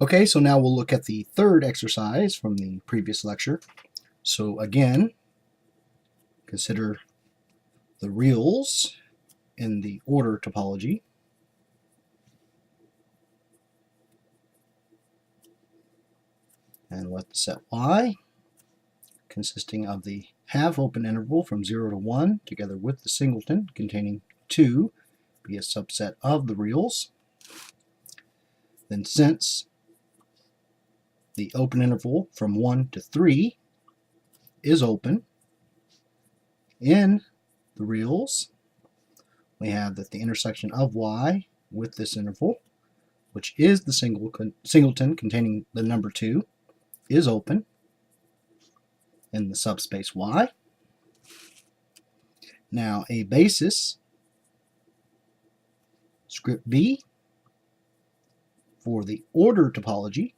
Okay, so now we'll look at the third exercise from the previous lecture. So again, consider the reals in the order topology. And let the set Y, consisting of the half open interval from 0 to 1, together with the singleton containing 2, be a subset of the reals. Then since the open interval from 1 to 3 is open in the reals, we have that the intersection of Y with this interval, which is the singleton containing the number 2, is open in the subspace Y. Now a basis, script B, for the order topology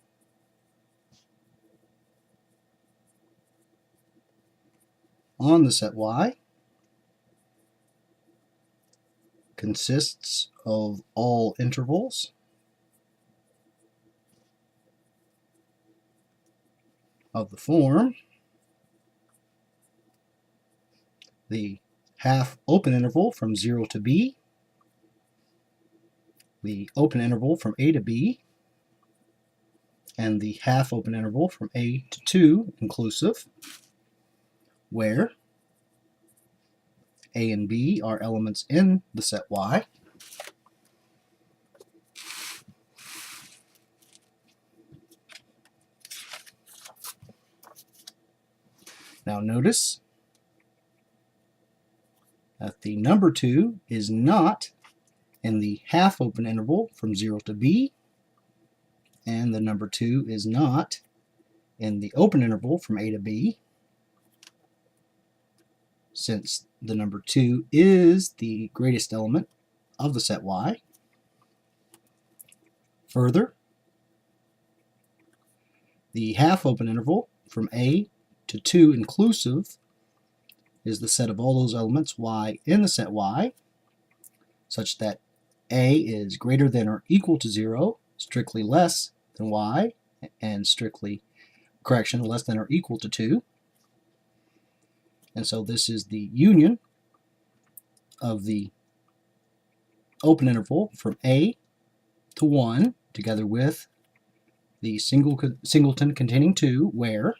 on the set Y consists of all intervals of the form the half open interval from 0 to B, the open interval from A to B, and the half open interval from A to 2 inclusive, where A and B are elements in the set Y. Now notice that the number 2 is not in the half open interval from 0 to B, and the number 2 is not in the open interval from A to B, since the number 2 is the greatest element of the set Y. Further, the half open interval from A to 2 inclusive is the set of all those elements Y in the set Y, such that A is greater than or equal to 0, strictly less than Y, and less than or equal to 2. And so this is the union of the open interval from A to 1, together with the singleton containing 2, where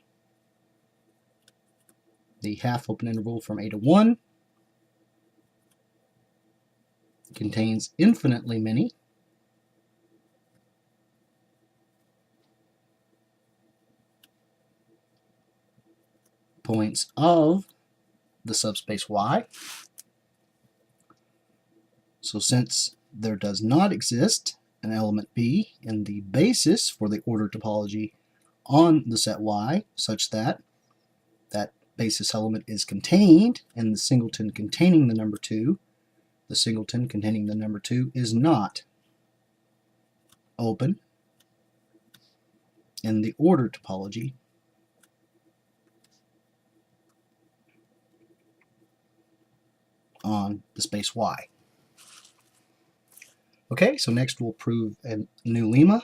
the half open interval from A to 1 contains infinitely many points of the subspace Y. So since there does not exist an element B in the basis for the order topology on the set Y, such that that basis element is contained in the singleton containing the number 2, the singleton containing the number 2 is not open in the order topology on the space Y. Okay, so next we'll prove a new lemma.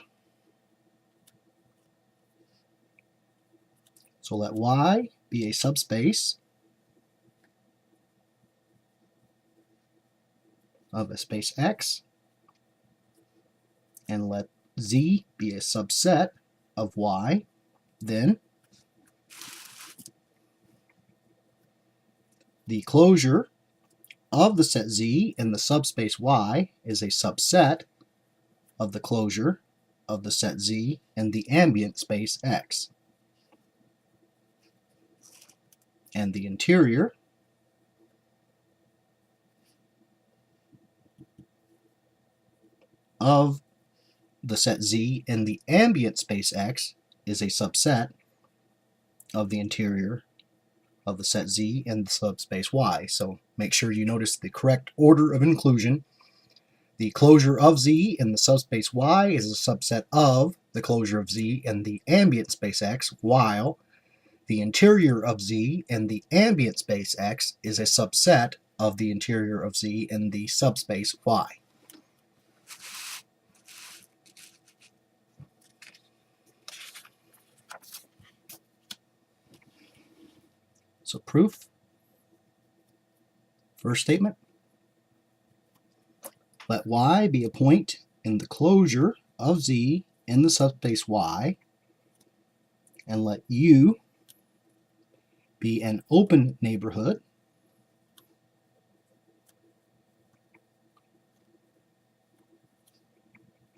So let Y be a subspace of a space X, and let Z be a subset of Y. Then the closure of the set Z in the subspace Y is a subset of the closure of the set Z in the ambient space X. And the interior of the set Z in the ambient space X is a subset of the interior of the set Z in the subspace Y. So make sure you notice the correct order of inclusion. The closure of Z in the subspace Y is a subset of the closure of Z in the ambient space X, while the interior of Z in the ambient space X is a subset of the interior of Z in the subspace Y. So proof, first statement, let Y be a point in the closure of Z in the subspace Y, and let U be an open neighborhood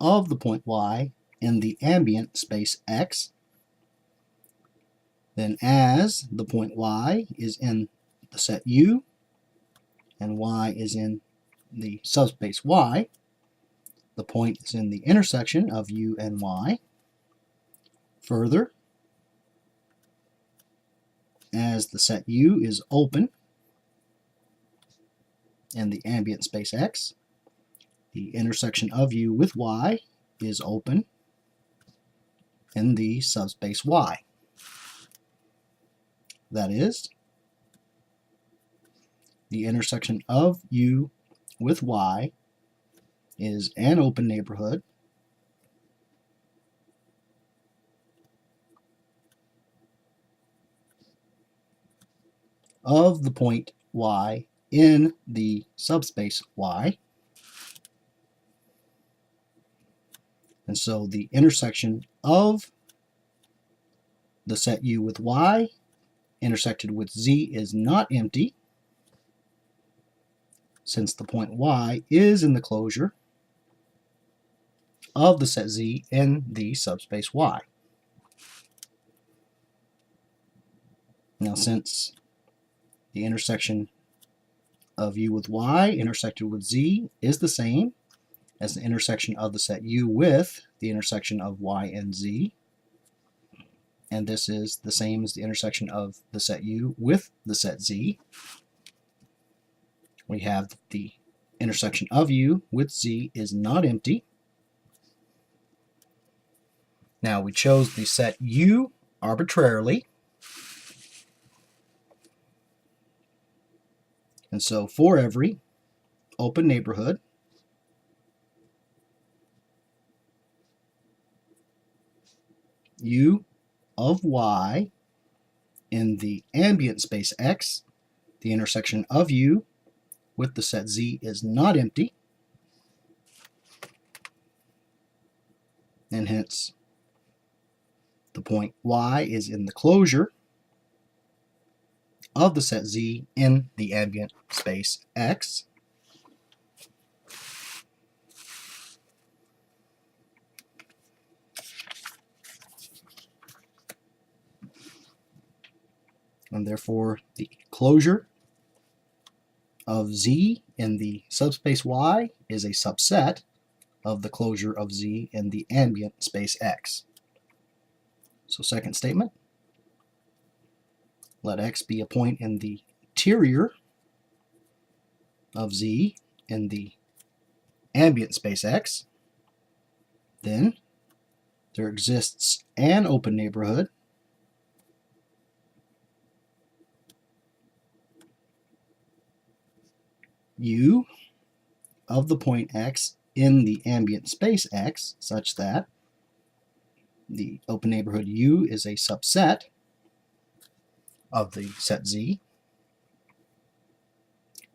of the point Y in the ambient space X. Then as the point Y is in the set U and Y is in the subspace Y, the point is in the intersection of U and Y. Further, as the set U is open in the ambient space X, the intersection of U with Y is open in the subspace Y. That is, the intersection of U with Y is an open neighborhood of the point Y in the subspace Y. And so the intersection of the set U with Y intersected with Z is not empty, since the point Y is in the closure of the set Z in the subspace Y. Now, since the intersection of U with Y intersected with Z is the same as the intersection of the set U with the intersection of Y and Z, and this is the same as the intersection of the set U with the set Z, we have the intersection of U with Z is not empty. Now we chose the set U arbitrarily, and so for every open neighborhood U of Y in the ambient space X, the intersection of U with the set Z is not empty, and hence the point Y is in the closure of the set Z in the ambient space X. And therefore the closure of Z in the subspace Y is a subset of the closure of Z in the ambient space X. So second statement, let X be a point in the interior of Z in the ambient space X. Then there exists an open neighborhood U of the point X in the ambient space X, such that the open neighborhood U is a subset of the set Z.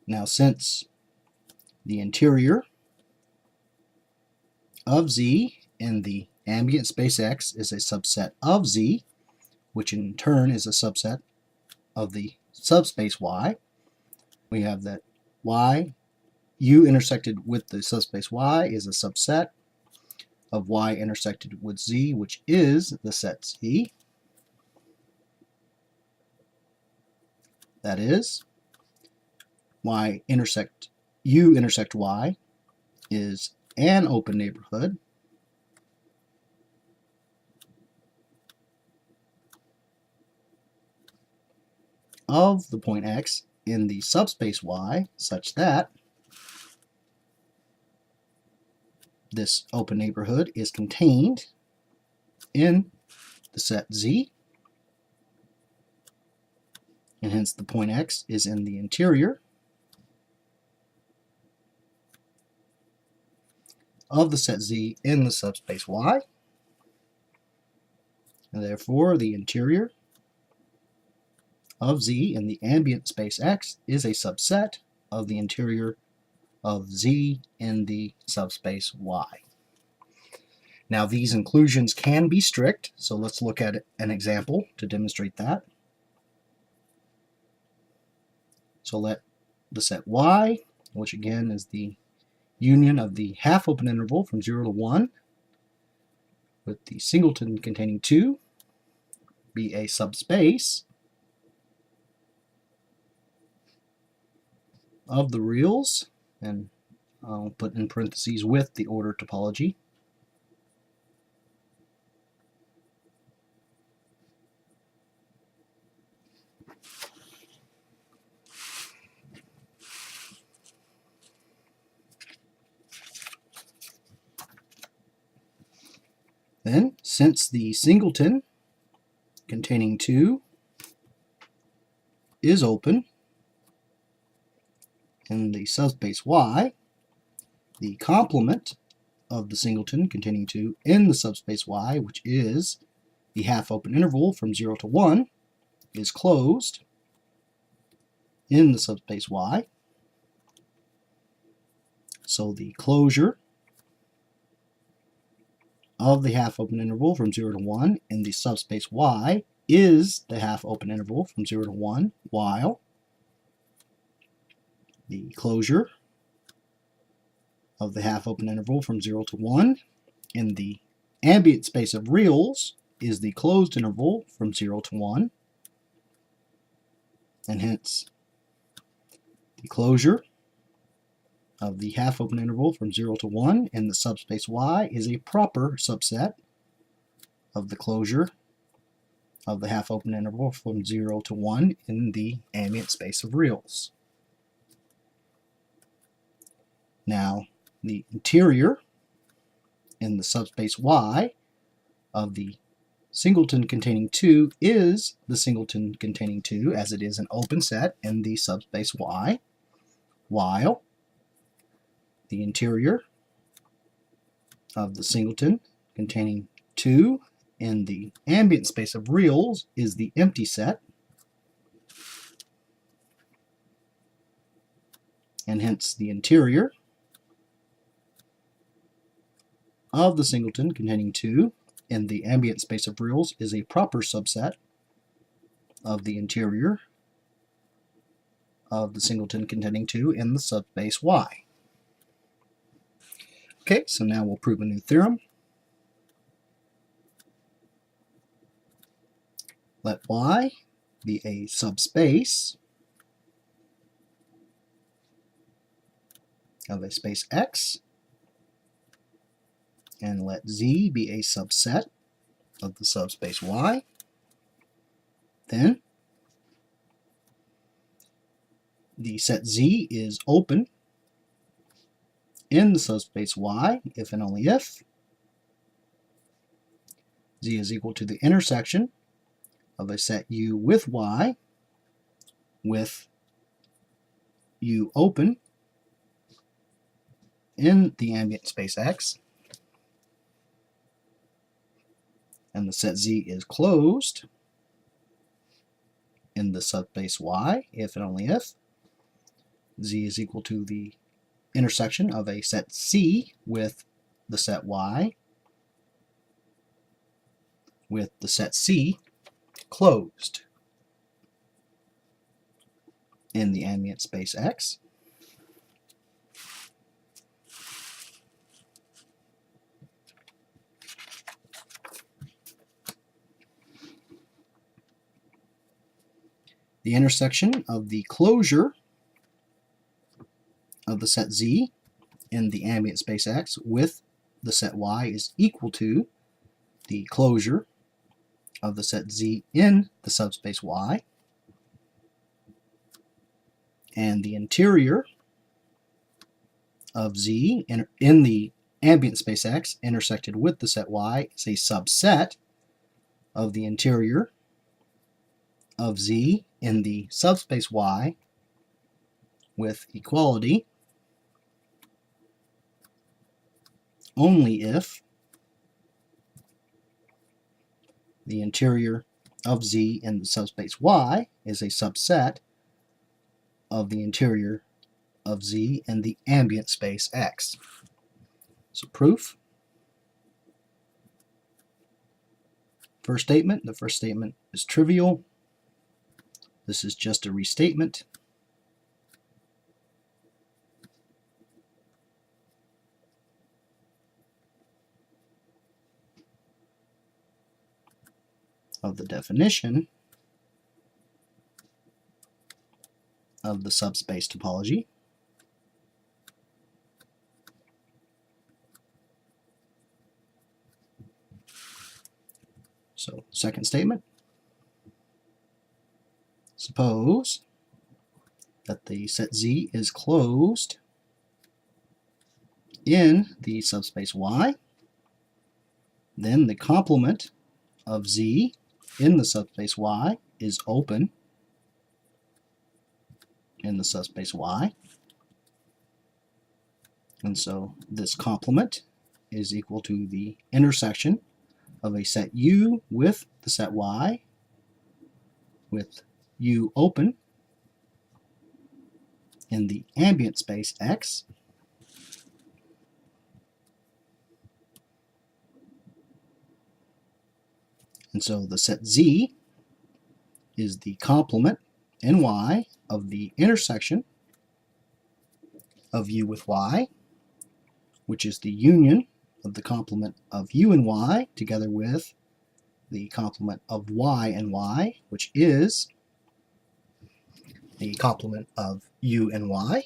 Now, since the interior of Z in the ambient space X is a subset of Z, which in turn is a subset of the subspace Y, we have that Y, U intersected with the subspace Y is a subset of Y intersected with Z, which is the set Z. That is, U intersect Y is an open neighborhood of the point X in the subspace Y, such that this open neighborhood is contained in the set Z, and hence the point X is in the interior of the set Z in the subspace Y, and therefore the interior of Z in the ambient space X is a subset of the interior of Z in the subspace Y. Now these inclusions can be strict, so let's look at an example to demonstrate that. So let the set Y, which again is the union of the half-open interval from 0 to 1 with the singleton containing 2, be a subspace of the reals, and I'll put in parentheses with the order topology. Then, since the singleton containing 2 is open in the subspace Y, the complement of the singleton containing 2 in the subspace Y, which is the half-open interval from 0 to 1, is closed in the subspace Y. So the closure of the half-open interval from 0 to 1 in the subspace Y is the half-open interval from 0 to 1, while the closure of the half-open interval from 0 to 1 in the ambient space of reals is the closed interval from 0 to 1, and hence the closure of the half-open interval from 0 to 1 in the subspace Y is a proper subset of the closure of the half-open interval from 0 to 1 in the ambient space of reals. Now, the interior in the subspace Y of the singleton containing 2 is the singleton containing 2, as it is an open set in the subspace Y, while the interior of the singleton containing 2 in the ambient space of reals is the empty set, and hence the interior of the singleton containing 2 in the ambient space of reals is a proper subset of the interior of the singleton containing 2 in the subspace Y. Okay, so now we'll prove a new theorem. Let Y be a subspace of a space X, and let Z be a subset of the subspace Y. Then the set Z is open in the subspace Y if and only if Z is equal to the intersection of a set U with Y with U open in the ambient space X, and the set Z is closed in the subspace Y if and only if Z is equal to the intersection of a set C with the set Y with the set C closed in the ambient space X. The intersection of the closure of the set Z in the ambient space X with the set Y is equal to the closure of the set Z in the subspace Y, and the interior of Z in the ambient space X intersected with the set Y is a subset of the interior of Z in the subspace Y with equality only if the interior of Z in the subspace Y is a subset of the interior of Z in the ambient space X. So proof. First statement. The first statement is trivial. This is just a restatement. Of the definition of the subspace topology. So, second statement. Suppose that the set Z is closed in the subspace Y, then the complement of Z in the subspace Y is open in the subspace Y. And so this complement is equal to the intersection of a set U with the set Y, with U open in the ambient space X. And so the set Z is the complement in Y of the intersection of U with Y, which is the union of the complement of U and Y together with the complement of Y and Y, which is the complement of U and Y.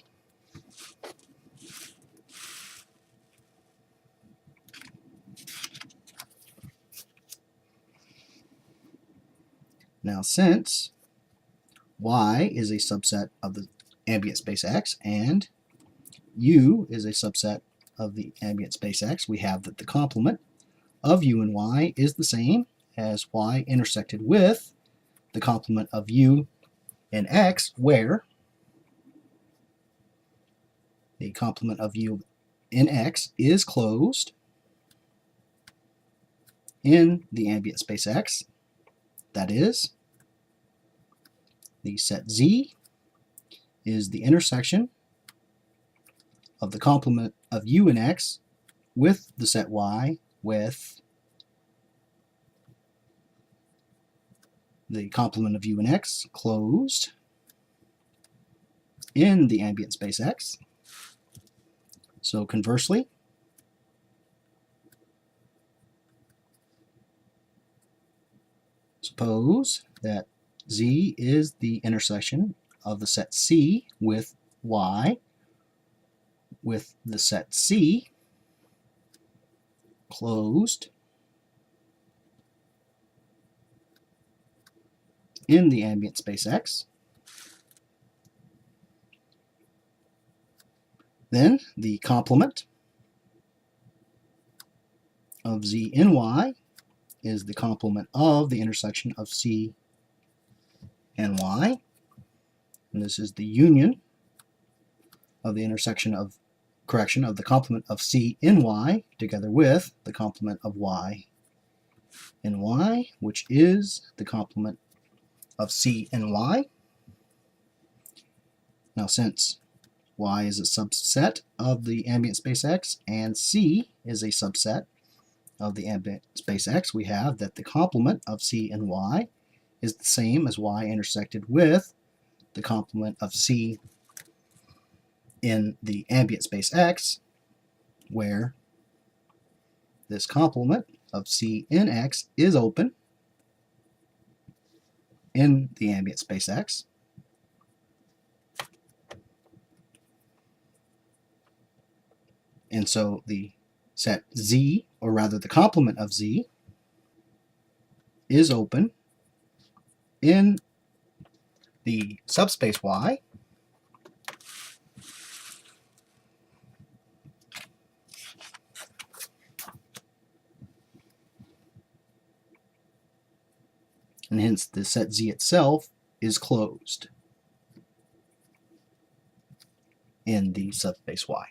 Now, since Y is a subset of the ambient space X and U is a subset of the ambient space X, we have that the complement of U and Y is the same as Y intersected with the complement of U in X, where the complement of U in X is closed in the ambient space X. That is, the set Z is the intersection of the complement of U in X with the set Y with the complement of U in X closed in the ambient space X. So conversely, suppose that Z is the intersection of the set C with Y with the set C closed in the ambient space X. Then the complement of Z in Y is the complement of the intersection of C and Y. And this is the union of the intersection of the complement of C in Y together with the complement of Y in Y, which is the complement of C in Y. Now, since Y is a subset of the ambient space X and C is a subset of the ambient space X, we have that the complement of C and Y is the same as Y intersected with the complement of C in the ambient space X, where this complement of C in X is open in the ambient space X. And so the set Z, or rather the complement of Z, is open in the subspace Y, and hence the set Z itself is closed in the subspace Y.